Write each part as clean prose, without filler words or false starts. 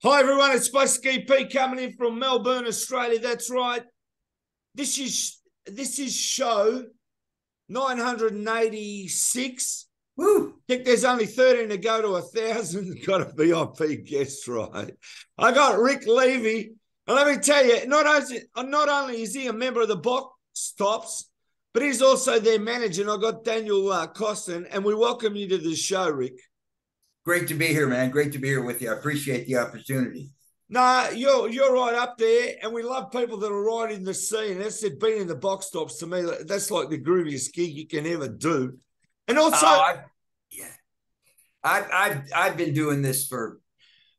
Hi everyone, it's Spicy P coming in from Melbourne, Australia. That's right. This is show 986. Woo! I think there's only 13 to go to 1,000. Got a VIP guest, right? I got Rick Levy. And let me tell you, not only is he a member of the Box Tops, but he's also their manager. And I got Daniel Coston, and we welcome you to the show, Rick. Great to be here, man. Great to be here with you. I appreciate the opportunity. No, you're right up there, and we love people that are right in the scene. That's it. Being in the Box Tops, to me, that's like the grooviest gig you can ever do. And also, I've been doing this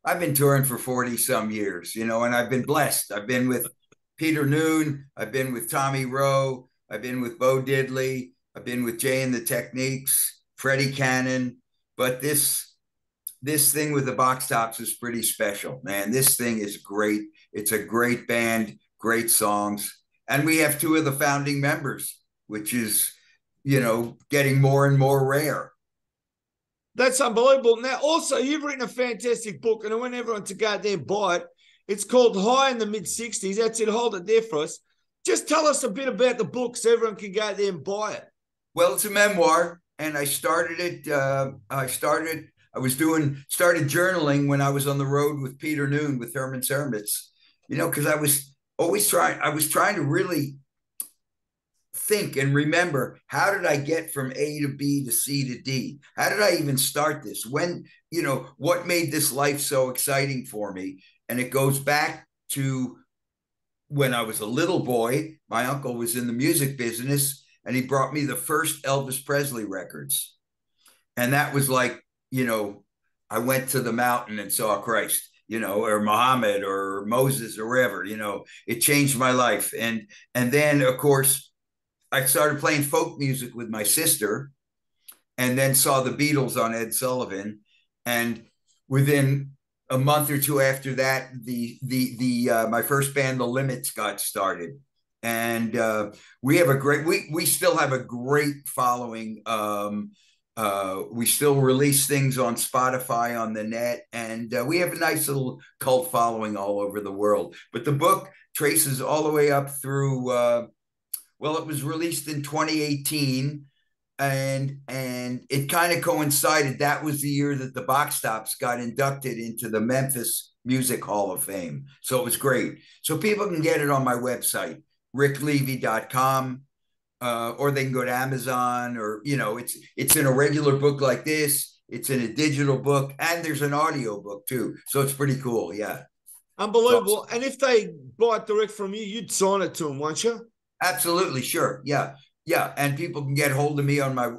I've been touring for 40 some years, and I've been blessed. I've been with Peter Noon, I've been with Tommy Rowe, I've been with Bo Diddley, I've been with Jay and the Techniques, Freddie Cannon, but this thing with the Box Tops is pretty special, man. This thing is great. It's a great band, great songs. And we have two of the founding members, which is, getting more and more rare. that's unbelievable. Now, also, you've written a fantastic book, and I want everyone to go out there and buy it. It's called High in the Mid-60s. That's it. Hold it there for us. Just tell us a bit about the book so everyone can go out there and buy it. Well, it's a memoir, and I started journaling when I was on the road with Peter Noon with Herman Sermitz, because I was trying to really think and remember, how did I get from A to B to C to D? How did I even start this? When, what made this life so exciting for me? And it goes back to when I was a little boy. My uncle was in the music business, and he brought me the first Elvis Presley records. And that was like, I went to the mountain and saw Christ, or Muhammad or Moses or wherever, it changed my life. And then, of course, I started playing folk music with my sister, and then saw the Beatles on Ed Sullivan. And within a month or two after that, my first band, The Limits, got started. And we still have a great following. We still release things on Spotify, on the net, and we have a nice little cult following all over the world. But the book traces all the way up through, it was released in 2018, and it kind of coincided. That was the year that the Box Tops got inducted into the Memphis Music Hall of Fame. So it was great. So people can get it on my website, ricklevy.com. Or they can go to Amazon, or, it's in a regular book like this. It's in a digital book, and there's an audio book too. So it's pretty cool. Yeah. Unbelievable. And if they buy it direct from you, you'd sign it to them, won't you? Absolutely. Sure. Yeah. Yeah. And people can get hold of me on my,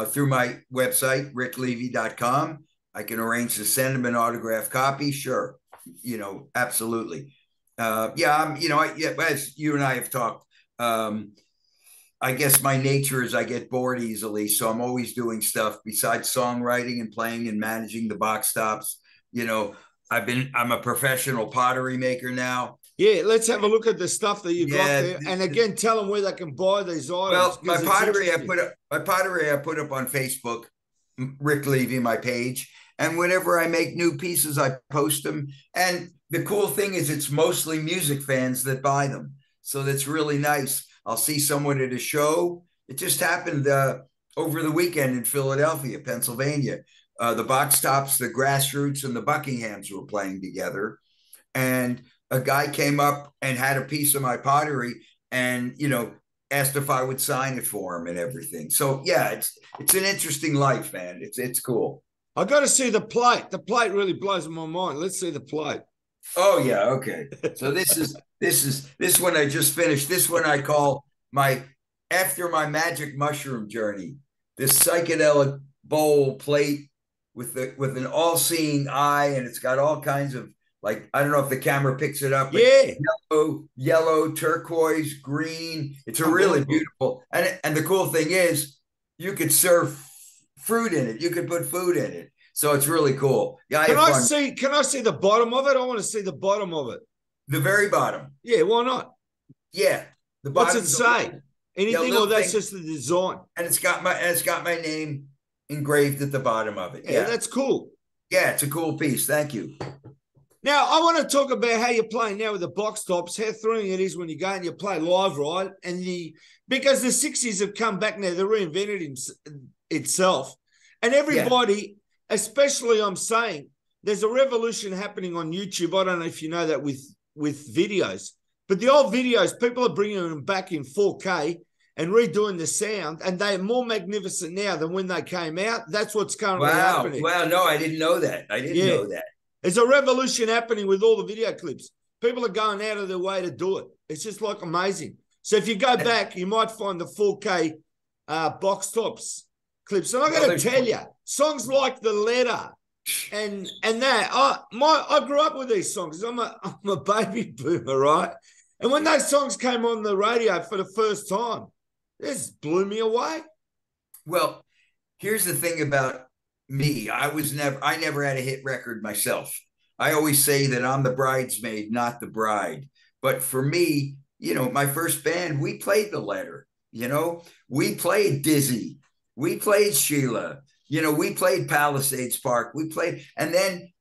through my website, ricklevy.com. I can arrange to send them an autographed copy. Sure. Absolutely. As you and I have talked, I guess my nature is I get bored easily. So I'm always doing stuff besides songwriting and playing and managing the Box Tops. I'm a professional pottery maker now. Yeah, let's have a look at the stuff that you got there. And again, tell them where they can buy these items. Well, my pottery I put up on Facebook, Rick Levy, my page. And whenever I make new pieces, I post them. And the cool thing is it's mostly music fans that buy them. So that's really nice. I'll see someone at a show. It just happened over the weekend in Philadelphia, Pennsylvania. The Box Tops, the Grassroots, and the Buckinghams were playing together. And a guy came up and had a piece of my pottery and, asked if I would sign it for him and everything. So, yeah, it's an interesting life, man. It's cool. I got to see the plate. The plate really blows my mind. Let's see the plate. Oh yeah, okay. So this one I just finished. This one I call after my magic mushroom journey. This psychedelic bowl plate with an all-seeing eye, and it's got all kinds of, like, I don't know if the camera picks it up. Yeah. Yellow, turquoise, green. It's a really beautiful. And the cool thing is you could serve fruit in it. You could put food in it. So it's really cool. Yeah. Can I see the bottom of it? I want to see the bottom of it. The very bottom. Yeah, why not? Yeah. What's it say? Anything, or that's just the design? And it's got my name engraved at the bottom of it. Yeah, that's cool. Yeah, it's a cool piece. Thank you. Now, I want to talk about how you're playing now with the box tops, how thrilling it is when you go and you play live, right? Because the 60s have come back now, they reinvented itself. And everybody, especially I'm saying, there's a revolution happening on YouTube. I don't know if you know that with videos. But the old videos, people are bringing them back in 4K and redoing the sound, and they're more magnificent now than when they came out. That's what's currently happening. Wow, no, I didn't know that. I didn't know that. There's a revolution happening with all the video clips. People are going out of their way to do it. It's just like amazing. So if you go back, you might find the 4K box tops clips. And I got to tell you, songs like The Letter and that, I grew up with these songs. I'm a baby boomer, right? And when those songs came on the radio for the first time, this blew me away. Well, here's the thing about me. I never had a hit record myself. I always say that I'm the bridesmaid, not the bride. But for me, my first band, we played The Letter. We played Dizzy. We played Sheila. We played Palisades Park. And then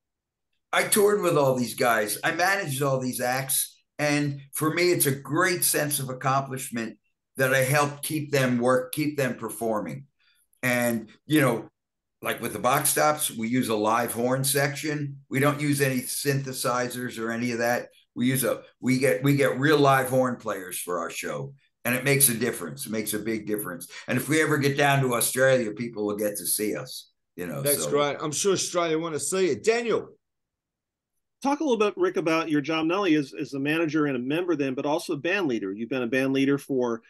I toured with all these guys. I managed all these acts. And for me, it's a great sense of accomplishment that I helped keep them performing. And, like with the box tops, we use a live horn section. We don't use any synthesizers or any of that. We get real live horn players for our show. And it makes a difference. It makes a big difference. And if we ever get down to Australia, people will get to see us. That's great. I'm sure Australia want to see it. Daniel. Talk a little bit, Rick, about your job, not only as a manager and a member then, but also a band leader. You've been a band leader for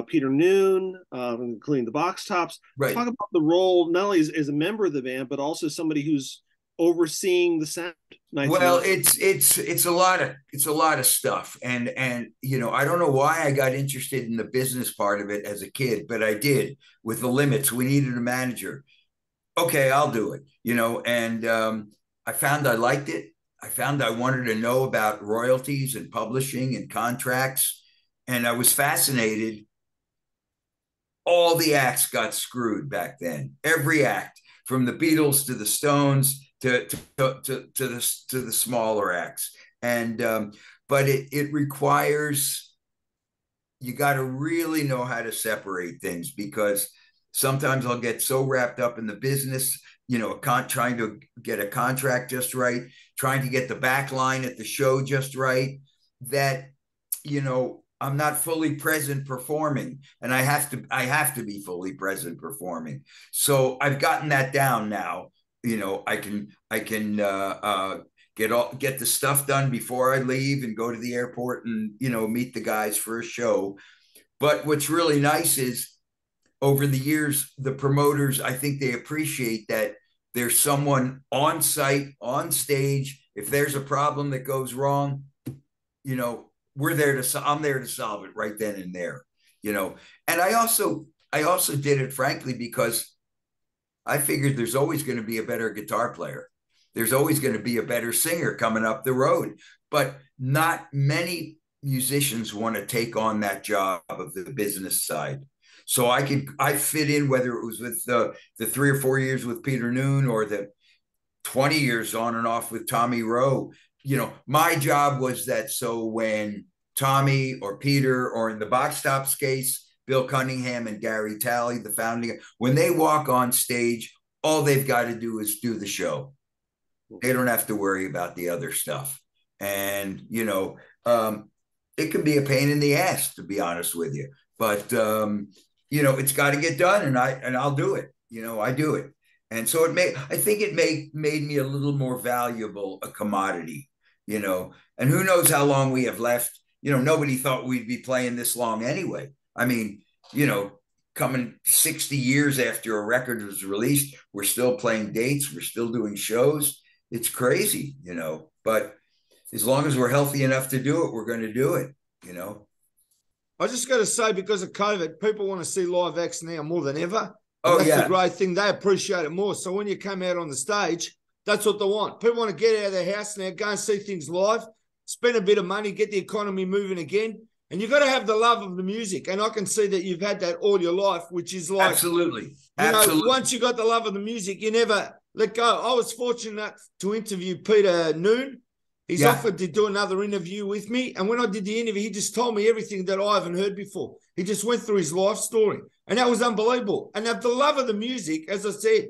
Peter Noon, including the Box Tops. Right. Talk about the role, not only as a member of the band, but also somebody who's overseeing the sound. Well, it's a lot of stuff. And I don't know why I got interested in the business part of it as a kid, but I did. With the limits, we needed a manager. Okay, I'll do it, and I found I liked it. I found I wanted to know about royalties and publishing and contracts, and I was fascinated. All the acts got screwed back then. Every act, from the Beatles to the Stones to the smaller acts, and but it requires, you got to really know how to separate things, because sometimes I'll get so wrapped up in the business, trying to get a contract just right, trying to get the back line at the show just right, that, I'm not fully present performing, and I have to be fully present performing. So I've gotten that down now. I can get the stuff done before I leave and go to the airport and, meet the guys for a show. But what's really nice is, over the years, the promoters, I think they appreciate that there's someone on site, on stage. If there's a problem that goes wrong, I'm there to solve it right then and there, And I also did it, frankly, because I figured there's always going to be a better guitar player. There's always going to be a better singer coming up the road, but not many musicians want to take on that job of the business side. So I fit in, whether it was with the 3 or 4 years with Peter Noon or the 20 years on and off with Tommy Rowe. My job was that, so when Tommy or Peter, or in the Box Tops case, Bill Cunningham and Gary Talley, the founding, when they walk on stage, all they've got to do is do the show. They don't have to worry about the other stuff. And, it can be a pain in the ass, to be honest with you. But, it's got to get done, and I'll do it. I do it. And so I think it made me a little more valuable, a commodity, and who knows how long we have left. Nobody thought we'd be playing this long anyway. I mean, coming 60 years after a record was released, we're still playing dates. We're still doing shows. It's crazy, but as long as we're healthy enough to do it, we're going to do it, I just got to say, because of COVID, people want to see live acts now more than ever. Oh, that's yeah. the great thing. They appreciate it more. So when you come out on the stage, that's what they want. People want to get out of their house now, go and see things live, spend a bit of money, get the economy moving again. And you've got to have the love of the music. And I can see that you've had that all your life, which is like... Absolutely. Once you got the love of the music, you never let go. I was fortunate to interview Peter Noon, He's offered to do another interview with me. And when I did the interview, he just told me everything that I haven't heard before. He just went through his life story. And that was unbelievable. And the love of the music, as I said,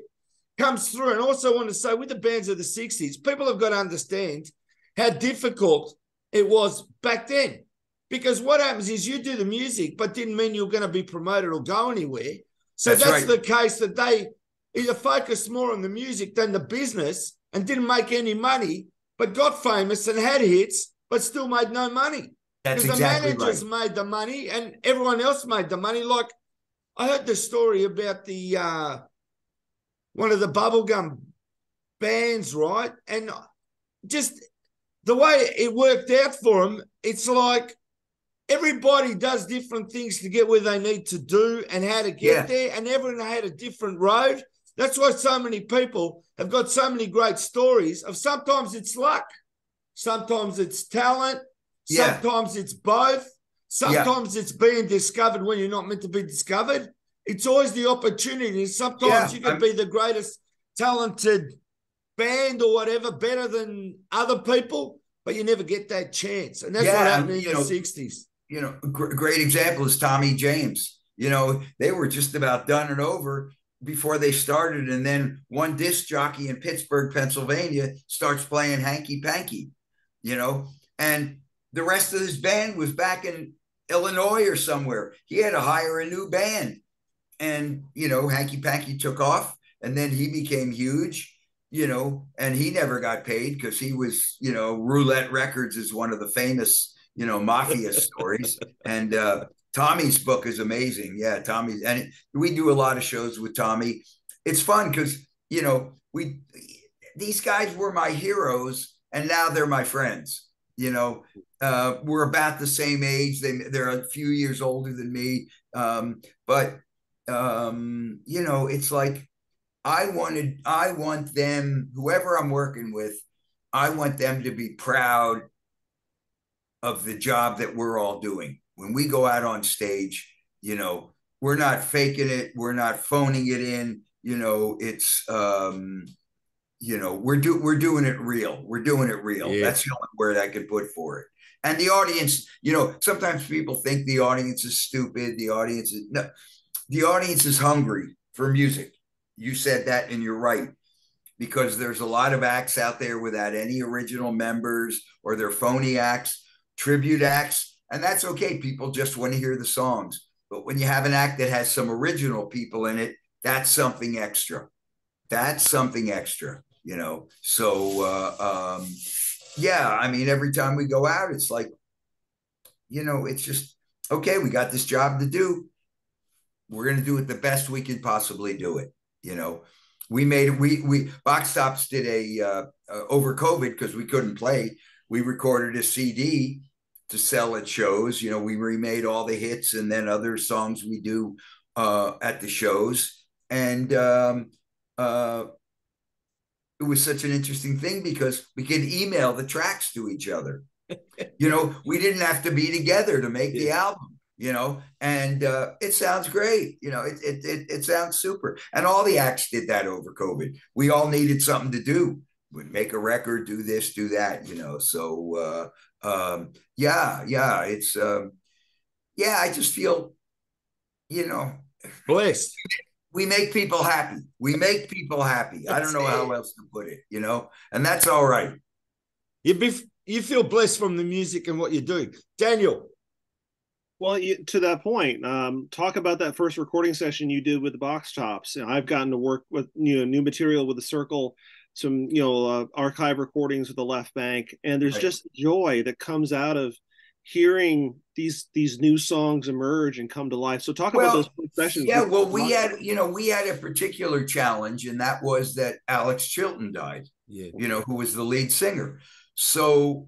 comes through. And also want to say, with the bands of the 60s, people have got to understand how difficult it was back then. Because what happens is you do the music, but didn't mean you're going to be promoted or go anywhere. So that's right. The case that they either focused more on the music than the business and didn't make any money, but got famous and had hits, but still made no money. That's because exactly the managers made the money and everyone else made the money. Like I heard the story about the one of the bubblegum bands, right? And just the way it worked out for them, it's like everybody does different things to get where they need to do and how to get there, and everyone had a different road. That's why so many people have got so many great stories of sometimes it's luck, sometimes it's talent, sometimes it's both, sometimes it's being discovered when you're not meant to be discovered. It's always the opportunity. Sometimes you could be the greatest talented band or whatever, better than other people, but you never get that chance. And that's what happened in the 60s. You know, great example is Tommy James. You know, they were just about done and over before they started. And then one disc jockey in Pittsburgh, Pennsylvania starts playing Hanky Panky, you know, and the rest of his band was back in Illinois or somewhere. He had to hire a new band. And, you know, Hanky Panky took off and then he became huge, you know, and he never got paid because he was, you know, Roulette Records is one of the famous, you know, mafia stories. And Tommy's book is amazing. Yeah, Tommy's, and we do a lot of shows with Tommy. It's fun because, you know, these guys were my heroes and now they're my friends. You know, we're about the same age. They're a few years older than me. But you know, it's like I want them, whoever I'm working with, I want them to be proud of the job that we're all doing. When we go out on stage, you know, we're not faking it. We're not phoning it in. You know, it's, you know, we're doing it real. We're doing it real. Yeah. That's the only word I could put for it. And the audience, you know, sometimes people think the audience is stupid. The audience is hungry for music. You said that and you're right. Because there's a lot of acts out there without any original members, or they're phony acts, tribute acts, and that's okay. People just want to hear the songs. But when you have an act that has some original people in it, that's something extra. That's something extra, you know? So, yeah, I mean, every time we go out, it's like, you know, it's just, okay, we got this job to do. We're going to do it the best we can possibly do it. You know, we Box Tops did over COVID, because we couldn't play, we recorded a CD to sell at shows. You know, we remade all the hits and then other songs we do at the shows. And it was such an interesting thing because we could email the tracks to each other. You know, we didn't have to be together to make the album, you know, and it sounds great. You know, it sounds super. And all the acts did that over COVID. We all needed something to do. We'd make a record, do this, do that, you know. So, it's, I just feel, you know, blessed. We make people happy. We make people happy. I don't know how else to put it, you know, and that's all right. You feel blessed from the music and what you're doing. Daniel. Well, to that point, talk about that first recording session you did with the Box Tops. You know, I've gotten to work with new material with the Circle, some archive recordings with the Left Bank, and there's just joy that comes out of hearing these new songs emerge and come to life. So talk about those sessions. Yeah, well, we had a particular challenge, and that was that Alex Chilton died. Yeah, you know, who was the lead singer. So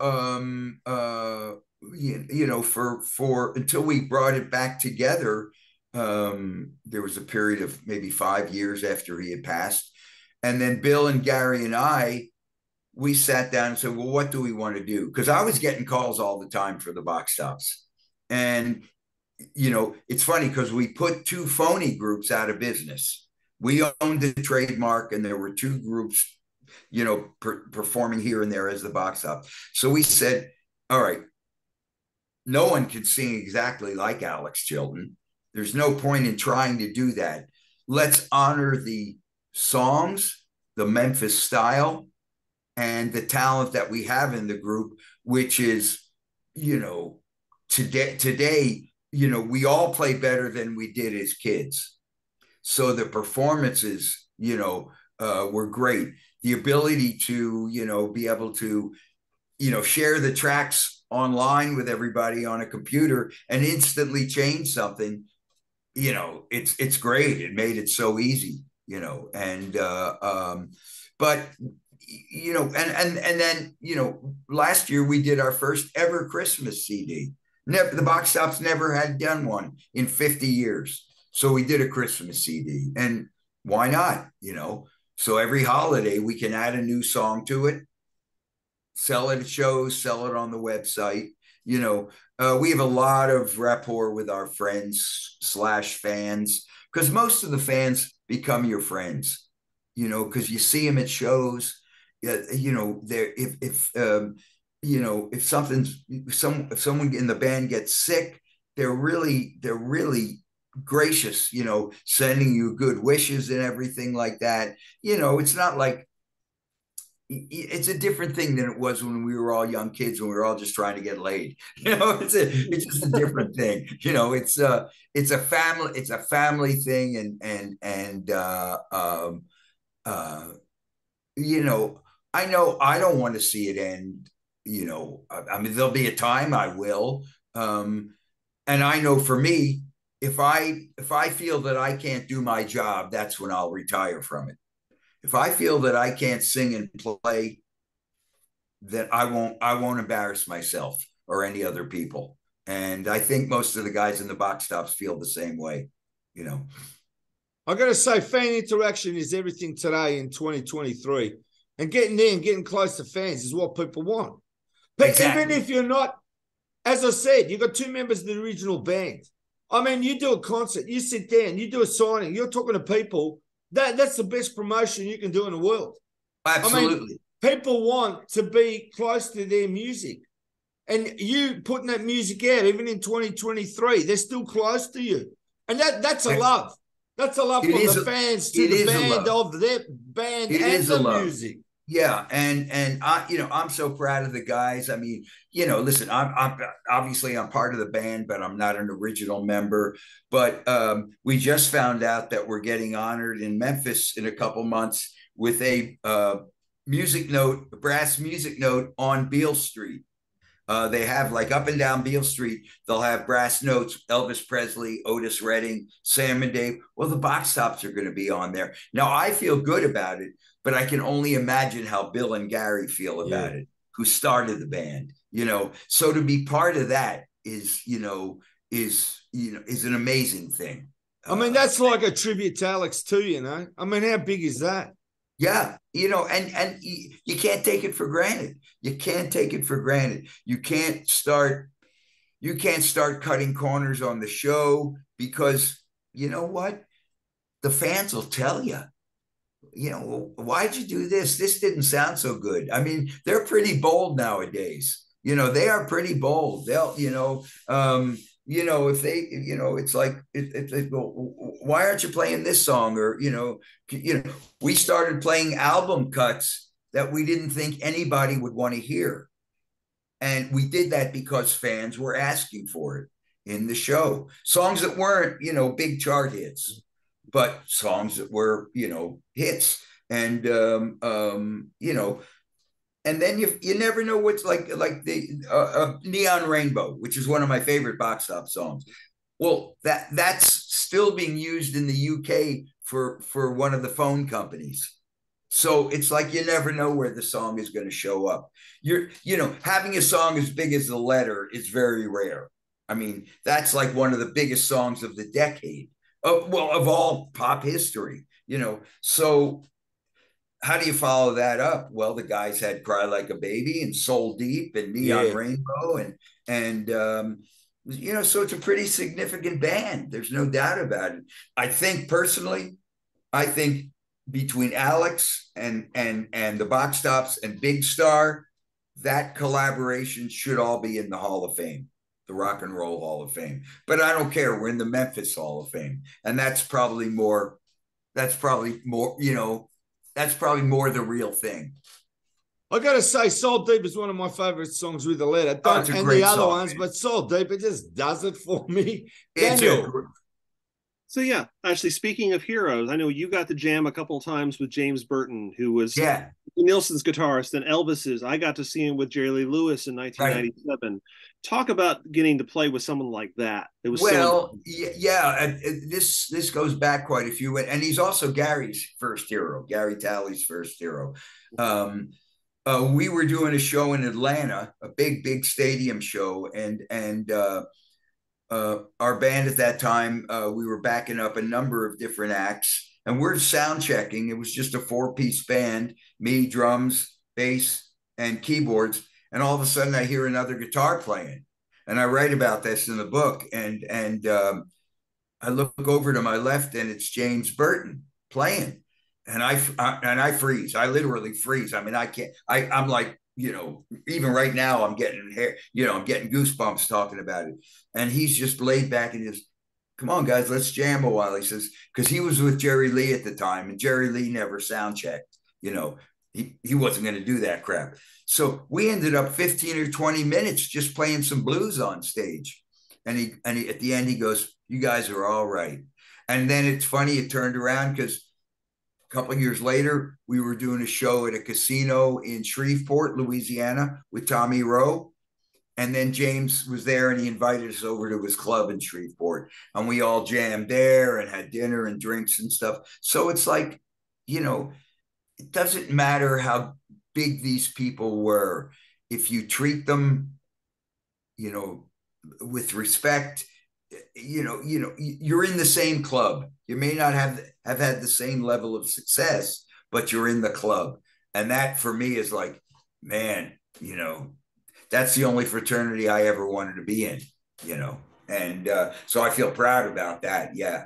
you know, for until we brought it back together, there was a period of maybe 5 years after he had passed. And then Bill and Gary and we sat down and said, well, what do we want to do? Because I was getting calls all the time for the Box Tops. And, you know, it's funny because we put 2 phony groups out of business. We owned the trademark, and there were 2 groups performing here and there as the box top. So we said, all right, no one can sing exactly like Alex Chilton. There's no point in trying to do that. Let's honor the songs, the Memphis style, and the talent that we have in the group, which is, today, we all play better than we did as kids. So the performances, were great. The ability to, be able to, share the tracks online with everybody on a computer and instantly change something, it's great. It made it so easy, and but and then last year we did our first ever Christmas CD. Never, the box tops never had done one in 50 years. So we did a Christmas CD, and why not? So every holiday we can add a new song to it, sell it at shows, sell it on the website. We have a lot of rapport with our friends / fans, because most of the fans become your friends, because you see them at shows. They're if someone in the band gets sick, they're really gracious, sending you good wishes and everything like that. It's not like, it's a different thing than it was when we were all young kids and we were all just trying to get laid. It's just a different thing. It's a family thing, and I know I don't want to see it end. I mean, there'll be a time I will, and I know for me, if I feel that I can't do my job, that's when I'll retire from it. If I feel that I can't sing and play, then I won't embarrass myself or any other people. And I think most of the guys in the box tops feel the same way. I got to say, fan interaction is everything today in 2023, and getting there and getting close to fans is what people want. But exactly. Even if you're not, as I said, you've got two members of the original band. I mean, you do a concert, you sit down, you do a signing, you're talking to people. That's the best promotion you can do in the world. Absolutely. I mean, people want to be close to their music. And you putting that music out, even in 2023, they're still close to you. And that's a love. That's a love from the fans to the band of their band and the music. Yeah, and I'm so proud of the guys. I mean, listen, I'm obviously I'm part of the band, but I'm not an original member. But we just found out that we're getting honored in Memphis in a couple months with a brass music note on Beale Street. They have, like, up and down Beale Street, they'll have brass notes, Elvis Presley, Otis Redding, Sam and Dave. Well, the box tops are going to be on there. Now, I feel good about it, but I can only imagine how Bill and Gary feel about it, who started the band. So to be part of that is an amazing thing. I mean, that's like a tribute to Alex too, I mean, how big is that? Yeah, and you can't take it for granted. You can't take it for granted. You can't start cutting corners on the show, because you know what? The fans will tell you. Why'd you do this? This didn't sound so good. I mean, they're pretty bold nowadays. They are pretty bold. They'll, if they, it's like, why aren't you playing this song? Or, we started playing album cuts that we didn't think anybody would want to hear. And we did that because fans were asking for it in the show. Songs that weren't, big chart hits, but songs that were, hits. And, and then you never know what's like the Neon Rainbow, which is one of my favorite box top songs. Well, that's still being used in the UK for one of the phone companies. So it's like you never know where the song is going to show up. Having a song as big as The Letter is very rare. I mean, that's like one of the biggest songs of the decade, of all pop history. So how do you follow that up? Well, the guys had Cry Like a Baby and Soul Deep and Neon Rainbow and so it's a pretty significant band. There's no doubt about it. I think between Alex and the Box Tops and Big Star, that collaboration should all be in the Hall of Fame, the Rock and Roll Hall of Fame. But I don't care. We're in the Memphis Hall of Fame, and that's probably more. That's probably more. That's probably more the real thing. I got to say, Soul Deep is one of my favorite songs with a letter. Don't, and the other ones, man. But Soul Deep, it just does it for me. Daniel. So, yeah, actually, speaking of heroes, I know you got to jam a couple of times with James Burton, who was Nilsson's guitarist, and Elvis's. I got to see him with Jerry Lee Lewis in 1997. Right. Talk about getting to play with someone like that. It was this goes back quite a few, and he's also Gary's first hero, Gary Talley's first hero. We were doing a show in Atlanta, a big stadium show, and our band at that time, we were backing up a number of different acts, and we're sound checking. It was just a 4-piece band, me, drums, bass, and keyboards. And all of a sudden I hear another guitar playing, and I write about this in the book. And I look over to my left, and it's James Burton playing. And I freeze. I literally freeze. I mean, I can't, I'm like, even right now I'm getting hair, I'm getting goosebumps talking about it. And he's just laid back and just, come on, guys, let's jam a while. He says, because he was with Jerry Lee at the time, and Jerry Lee never sound checked. He wasn't going to do that crap. So we ended up 15 or 20 minutes just playing some blues on stage. And he at the end, he goes, you guys are all right. And then it's funny, it turned around because a couple of years later, we were doing a show at a casino in Shreveport, Louisiana, with Tommy Rowe. And then James was there, and he invited us over to his club in Shreveport. And we all jammed there and had dinner and drinks and stuff. So it's like, it doesn't matter how big these people were. If you treat them, with respect, you're in the same club. You may not have had the same level of success, but you're in the club. And that for me is like, man, that's the only fraternity I ever wanted to be in, and so I feel proud about that. Yeah.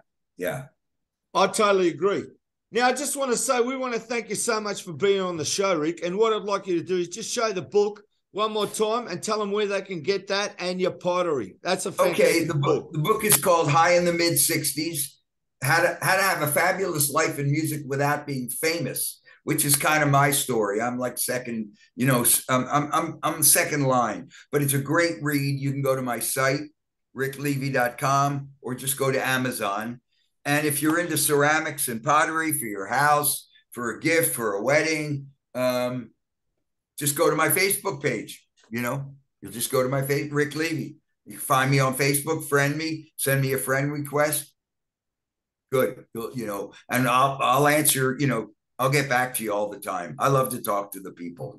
I totally agree. Now, I just want to say, we want to thank you so much for being on the show, Rick. And what I'd like you to do is just show the book one more time and tell them where they can get that and your pottery. That's a fantastic book. The book is called High in the Mid-60s, How to Have a Fabulous Life in Music Without Being Famous, which is kind of my story. I'm like second, I'm second line, but it's a great read. You can go to my site, ricklevy.com, or just go to Amazon. And if you're into ceramics and pottery for your house, for a gift, for a wedding, just go to my Facebook page. You'll just go to my Facebook, Rick Levy. You can find me on Facebook, friend me, send me a friend request. Good, and I'll answer. I'll get back to you all the time. I love to talk to the people.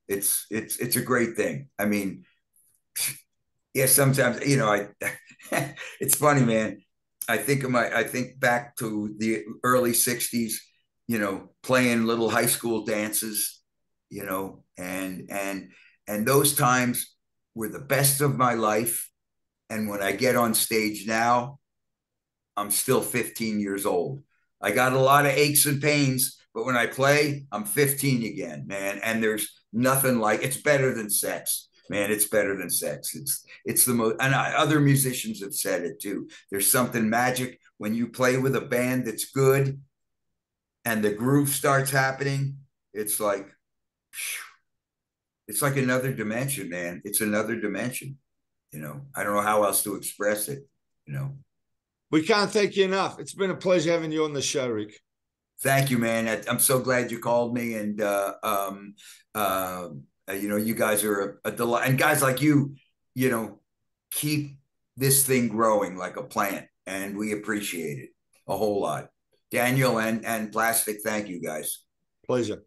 It's a great thing. I mean, yeah, sometimes it's funny, man. I think back to the early 60s, playing little high school dances, and those times were the best of my life. And when I get on stage now, I'm still 15 years old. I got a lot of aches and pains, but when I play, I'm 15 again, man. And there's nothing like, it's better than sex. Man, it's better than sex. It's the most, and other musicians have said it too. There's something magic when you play with a band that's good and the groove starts happening. It's like another dimension, man. It's another dimension. I don't know how else to express it. We can't thank you enough. It's been a pleasure having you on the show, Rick. Thank you, man. I'm so glad you called me, and you guys are a delight, and guys like you, keep this thing growing like a plant, and we appreciate it a whole lot. Daniel and Plastic, thank you guys. Pleasure.